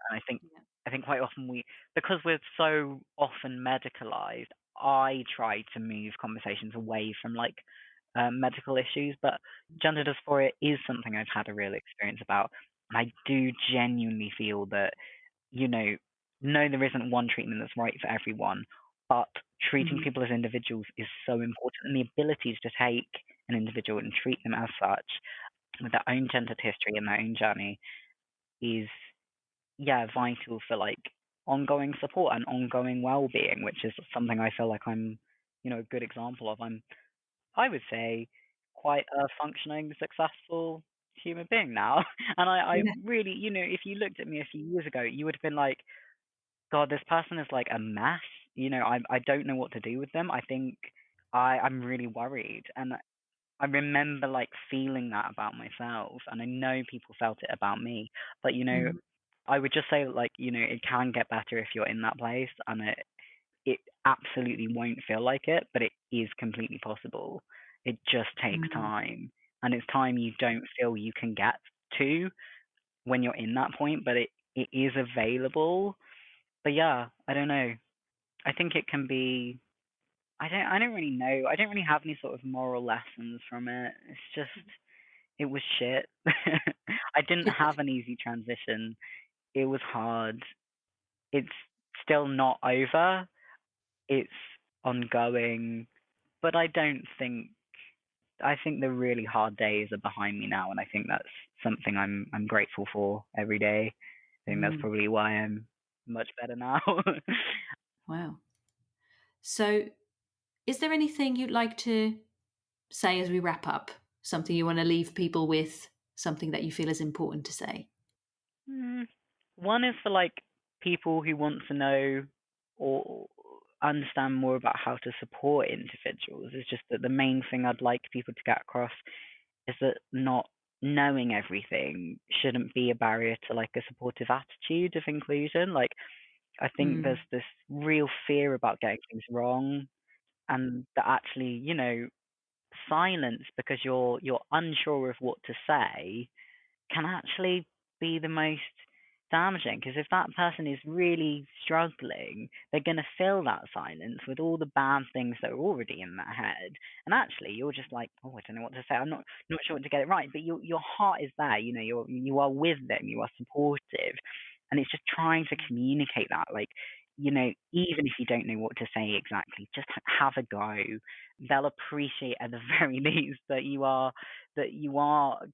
And Yeah. I think quite often because we're so often medicalized, I try to move conversations away from like medical issues, but gender dysphoria is something I've had a real experience about, and I do genuinely feel that you know no, there isn't one treatment that's right for everyone, but treating Mm. people as individuals is so important, and the ability to take an individual and treat them as such with their own gendered history and their own journey is, yeah, vital for like ongoing support and ongoing well-being, which is something I feel like I'm, a good example of. I would say, quite a functioning, successful human being now. And I Yeah. really, if you looked at me a few years ago, you would have been like, God, this person is like a mess. I don't know what to do with them. I think I'm really worried. And I remember like feeling that about myself. And I know people felt it about me. But, Mm. I would just say like, it can get better if you're in that place. And it absolutely won't feel like it, but it is completely possible. It just takes Mm. time. And it's time you don't feel you can get to when you're in that point, but it is available. But yeah, I don't know. I think it can be I don't really know. I don't really have any sort of moral lessons from it. It's just it was shit. I didn't have an easy transition. It was hard. It's still not over. It's ongoing, but I think the really hard days are behind me now, and I think that's something I'm grateful for every day. I think that's Mm. probably why I'm much better now. Wow. So, is there anything you'd like to say as we wrap up? Something you want to leave people with? Something that you feel is important to say? Mm, One is for like people who want to know or understand more about how to support individuals. It's just that the main thing I'd like people to get across is that not knowing everything shouldn't be a barrier to like a supportive attitude of inclusion. Like I think there's Mm. this real fear about getting things wrong, and that actually, silence because you're unsure of what to say can actually be the most damaging, because if that person is really struggling, they're going to fill that silence with all the bad things that are already in their head. And actually, you're just like, oh, I don't know what to say. I'm not sure what to get it right. But your heart is there. You are with them. You are supportive, and it's just trying to communicate that. Like, even if you don't know what to say exactly, just have a go. They'll appreciate at the very least that you are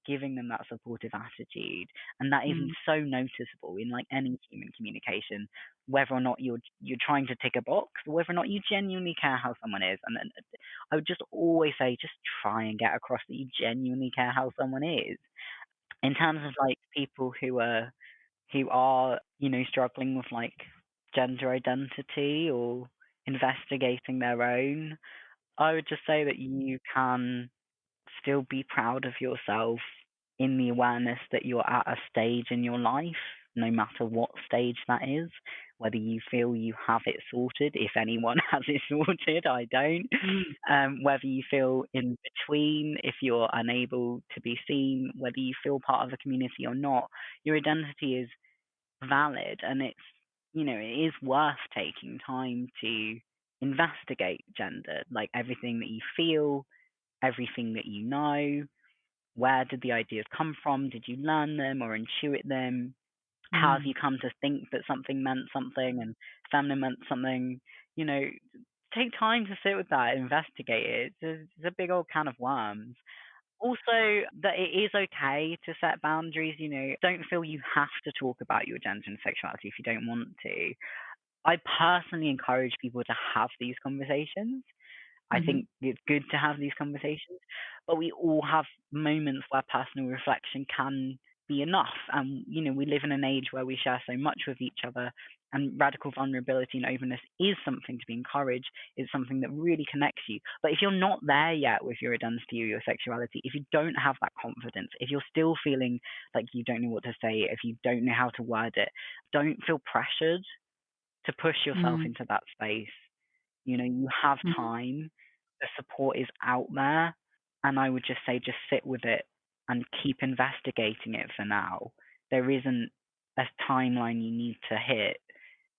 giving them that supportive attitude, and that is Mm. so noticeable in like any human communication, whether or not you're trying to tick a box, or whether or not you genuinely care how someone is. And then I would just always say, just try and get across that you genuinely care how someone is. In terms of like people who are struggling with like gender identity or investigating their own, I would just say that you can still be proud of yourself in the awareness that you're at a stage in your life, no matter what stage that is, whether you feel you have it sorted, if anyone has it sorted, I don't. Mm. Whether you feel in between, if you're unable to be seen, whether you feel part of a community or not, your identity is valid, and it is worth taking time to investigate gender, like everything that you feel, everything that you know. Where did the ideas come from? Did you learn them or intuit them? How have Mm. you come to think that something meant something and feminine meant something? You know, take time to sit with that, investigate it. It's a big old can of worms. Also, that it is okay to set boundaries. Don't feel you have to talk about your gender and sexuality if you don't want to. I personally encourage people to have these conversations. I Mhm. think it's good to have these conversations, but we all have moments where personal reflection can be enough. And, we live in an age where we share so much with each other, and radical vulnerability and openness is something to be encouraged. It's something that really connects you. But if you're not there yet with your identity or your sexuality, if you don't have that confidence, if you're still feeling like you don't know what to say, if you don't know how to word it, don't feel pressured to push yourself Mm. into that space. You have Mm. time, the support is out there, and I would just say just sit with it and keep investigating it for now. There isn't a timeline you need to hit.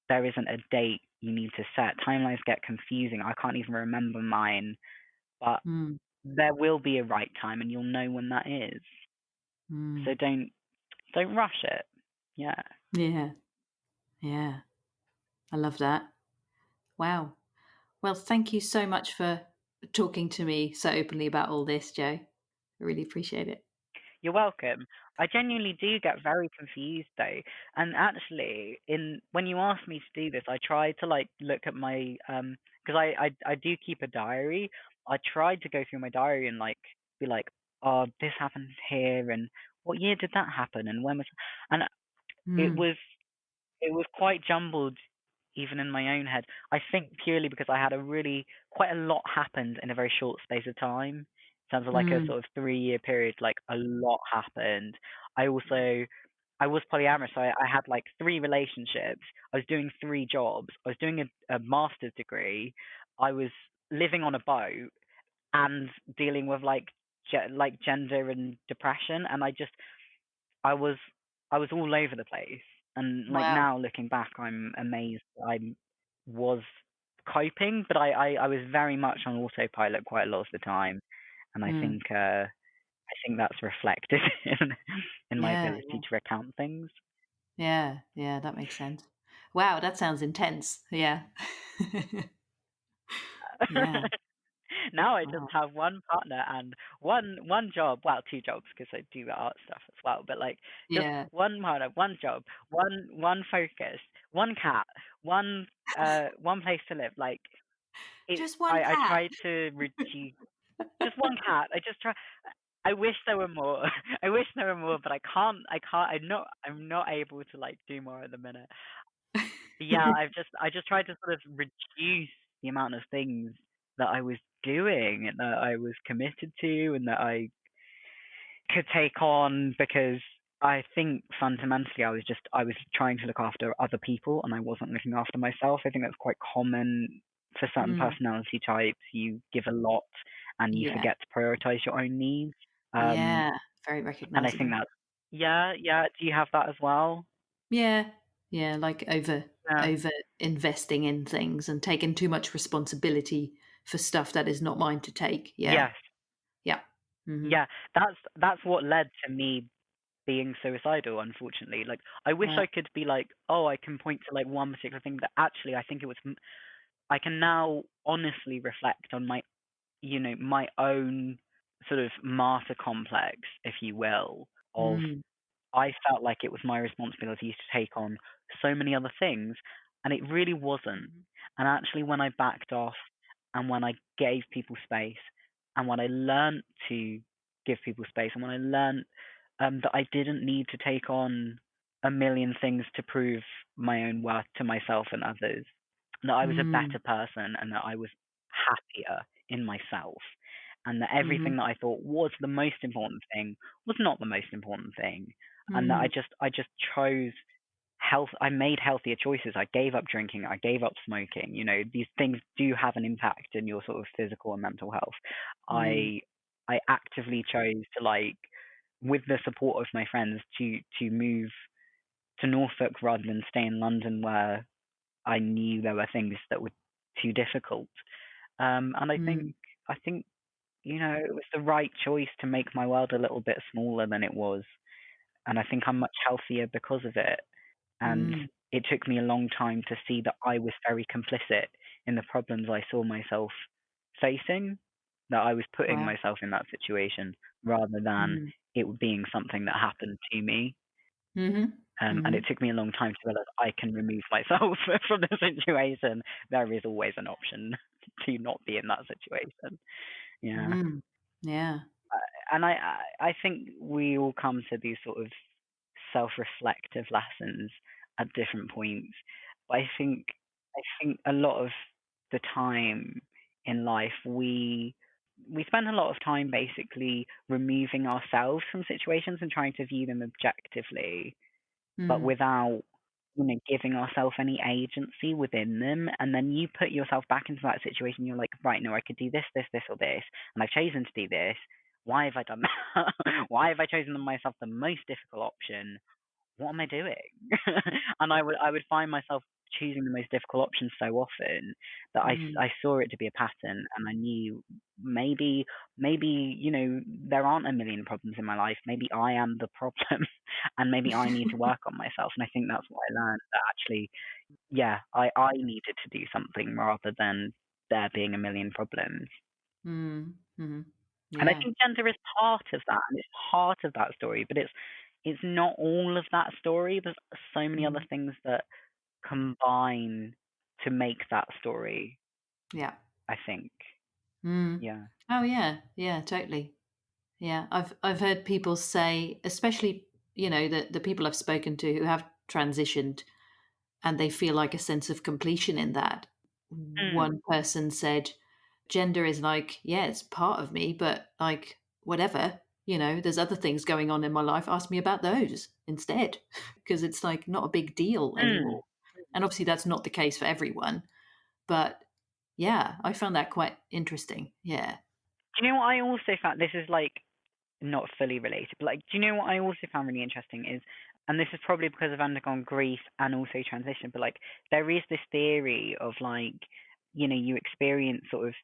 There isn't a date you need to set. Timelines get confusing. I can't even remember mine, but Mm. there will be a right time and you'll know when that is. So Mm. don't rush it. Yeah. Yeah. Yeah. I love that. Wow. Well, thank you so much for talking to me so openly about all this, Joe. I really appreciate it. You're welcome. I genuinely do get very confused though. And actually, in when you asked me to do this, I tried to like look at my because I do keep a diary. I tried to go through my diary and like be like, oh, this happened here, and what year did that happen, and when was, and it Mm, was it was quite jumbled even in my own head. I think purely because I had quite a lot happened in a very short space of time. In terms of like a mm, sort of 3 year period, like a lot happened. I also I was polyamorous, so I had like 3 relationships. I was doing 3 jobs. I was doing a master's degree. I was living on a boat and dealing with like like gender and depression, and I was I was all over the place. And like wow. now looking back, I'm amazed I was coping, but I was very much on autopilot quite a lot of the time. And Mm, I think that's reflected in my yeah, ability to recount things. yeah, yeah, that makes sense. Wow, that sounds intense. Yeah. Yeah. Now I just Wow. have one partner and one job, well, 2 jobs because I do art stuff as well, but like just Yeah. one partner, one job, one focus, one cat, one place to live. Like it Just one I cat. try to reduce just one cat. I just try I wish there were more. I wish there were more, but I can't I'm not able to like do more at the minute. But yeah, I just tried to sort of reduce the amount of things that I was doing and that I was committed to and that I could take on because I think fundamentally I was trying to look after other people and I wasn't looking after myself. I think that's quite common for certain Mm, personality types. You give a lot and you yeah. forget to prioritize your own needs. Um, Yeah. Very and I think recognizable. that's yeah, yeah. Do you have that as well? Yeah. Yeah, like Yeah. over investing in things and taking too much responsibility for stuff that is not mine to take. Yeah. Yes. Yeah. Mhm. Yeah. That's what led to me being suicidal, unfortunately. Like, I wish Yeah. I could be like, oh, I can point to like one particular thing, but actually, I think it was. I can now honestly reflect on my own sort of martyr complex, if you will, of Mm, I felt like it was my responsibility to take on so many other things, and it really wasn't. And actually, when I backed off and when I gave people space and when I learned to give people space and when I learned that I didn't need to take on a million things to prove my own worth to myself and others, that I was a mm, better person and that I was happier in myself, and that mhm, everything that I thought was the most important thing was not the most important thing, and that mm, I just chose health. I made healthier choices. I gave up drinking. I gave up smoking. These things do have an impact in your sort of physical and mental health. mm, I actively chose to like, with the support of my friends, to move to Norfolk rather than stay in London where I knew there were things that were too difficult. And mm, I think it was the right choice to make my world a little bit smaller than it was, and I think I'm much healthier because of it. And mm, it took me a long time to see that I was very complicit in the problems I saw myself facing, that I was putting wow. myself in that situation rather than Mm, it being something that happened to me. mhm, And it mhm, took me a long time to realize I can remove myself from the situation. There is always an option to not be in that situation. Yeah. mm. Yeah. And I think we all come to these sort of self-reflective lessons at different points. But I think a lot of the time in life we spend a lot of time basically removing ourselves from situations and trying to view them objectively, but Mm, without giving ourselves any agency within them. And then you put yourself back into that situation. You're like, right, no, I could do this, this, this, or this, and I've chosen to do this. Why have I done that? Why have I chosen myself the most difficult option? What am I doing? And I would find myself choosing the most difficult option so often that mm, I saw it to be a pattern, and I knew maybe there aren't a million problems in my life. Maybe I am the problem, and maybe I need to work on myself. And I think that's what I learned, that actually yeah, I needed to do something rather than there being a million problems. Mm. Mhm. And I Yeah. think gender is part of that, and it's part of that story, but it's not all of that story. There's so many other Mm. things that combine to make that story, Yeah. I think. Mm. Yeah. Oh yeah. Yeah, totally. Yeah. I've heard people say, especially, the people I've spoken to who have transitioned and they feel like a sense of completion in that. Mm, One person said, gender is like, yeah, it's part of me, but like, whatever, there's other things going on in my life. Ask me about those instead, because it's like not a big deal mm. anymore. And obviously, that's not the case for everyone. But yeah, I found that quite interesting. Yeah. Do you know what I also found? This is like not fully related, but like, do you know what I also found really interesting is, and this is probably because I've undergone grief and also transition, but like, there is this theory of like, you experience sort of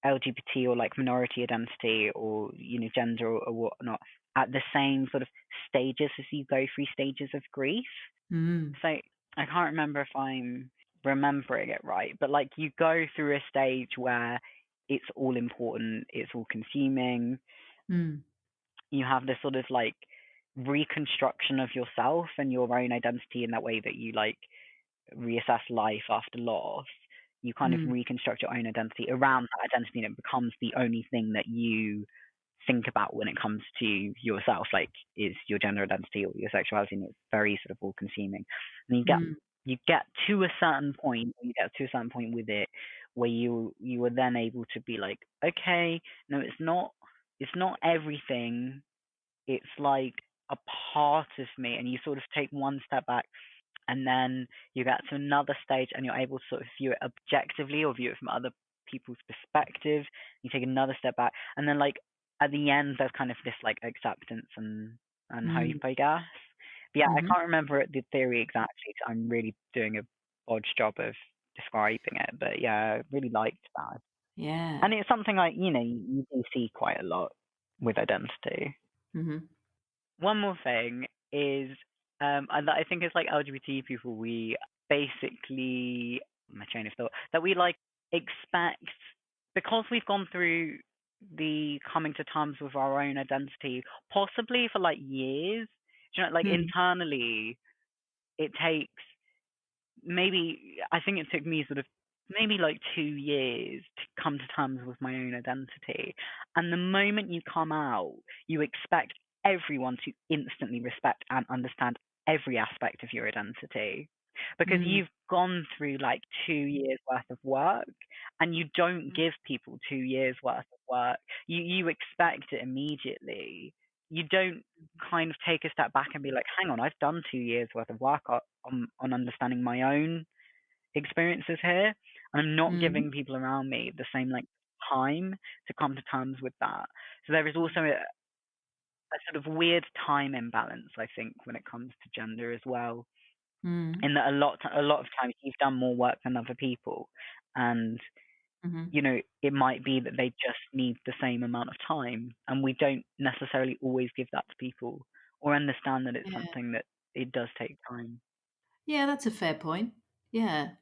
LGBT or like minority identity or gender or whatnot at the same sort of stages as you go through stages of grief. Mm, So I can't remember if I'm remembering it right, but like you go through a stage where it's all important, it's all consuming. mm, You have this sort of like reconstruction of yourself and your own identity in that way that you like reassess life after loss. You kind of mm, reconstruct your own identity around that identity, and it becomes the only thing that you think about when it comes to yourself, like is your gender identity or your sexuality, and it's very sort of all consuming. And mm, you get to a certain point, you get to a certain point with it where you are then able to be like, okay, no, it's not everything. It's like a part of me, and you sort of take one step back and then you get to another stage and you're able to sort of view it objectively or view it from other people's perspective. You take another step back, and then like at the end there's kind of this like acceptance and hope, mm, I guess. But yeah, I mhm. can't remember the theory exactly. I'm really doing a bodge job of describing it, but yeah, I really liked that. Yeah. And it's something like you do see quite a lot with identity. Mhm. One more thing is, and that I think is like LGBT people, we basically, my train of thought, that we like expect, because we've gone through the coming to terms with our own identity, possibly for like years, like Mm, internally, it takes maybe, I think it took me sort of maybe like 2 years to come to terms with my own identity. And the moment you come out, you expect everyone to instantly respect and understand every aspect of your identity. Because mm, you've gone through like 2 years worth of work, and you don't mm, give people 2 years worth of work. You expect it immediately. You don't kind of take a step back and be like, hang on, I've done 2 years worth of work on understanding my own experiences here, and I'm not mm. giving people around me the same like time to come to terms with that. So there is also a sort of weird time imbalance, I think, when it comes to gender as well. Mm, In that a lot of times you've done more work than other people, and mhm. it might be that they just need the same amount of time, and we don't necessarily always give that to people or understand that it's Yeah. something that it does take time. Yeah, that's a fair point. Yeah.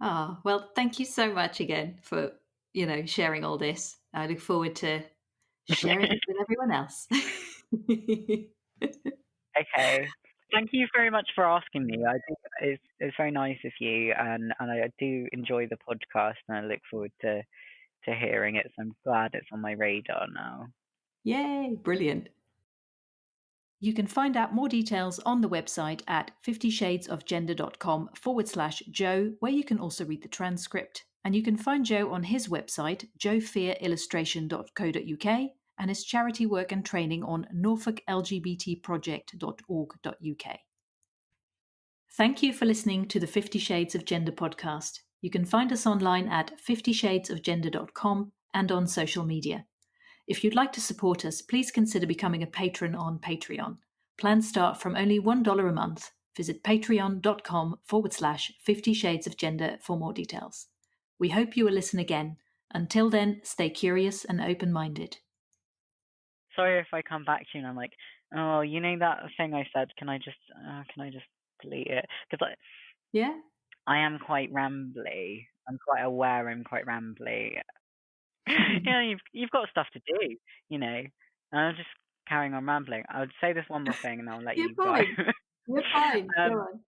Ah, well, thank you so much again for, sharing all this. I look forward to sharing it with everyone else. Okay. Thank you very much for asking me. I think it's very nice of you, and I do enjoy the podcast, and I look forward to hearing it. So I'm glad it's on my radar now. Yay, brilliant. You can find out more details on the website at 50shadesofgender.com/Joe, where you can also read the transcript. And you can find Joe on his website, joefearillustration.co.uk, and his charity work and training on norfolklgbtproject.org.uk. Thank you for listening to the 50 Shades of Gender podcast. You can find us online at 50shadesofgender.com and on social media. If you'd like to support us, please consider becoming a patron on Patreon. Plans start from only $1 a month. Visit patreon.com/50 Shades of Gender for more details. We hope you will listen again. Until then, stay curious and open minded. Sorry if I come back to you and I'm like, oh, that thing I said, can I just delete it? Because Yeah? I am quite rambly. I'm quite aware I'm quite rambly. Yeah, you've got stuff to do, you know. And I'm just carrying on rambling. I would say this one more thing and I'll let You're you go. fine. You're fine. Go Um, on.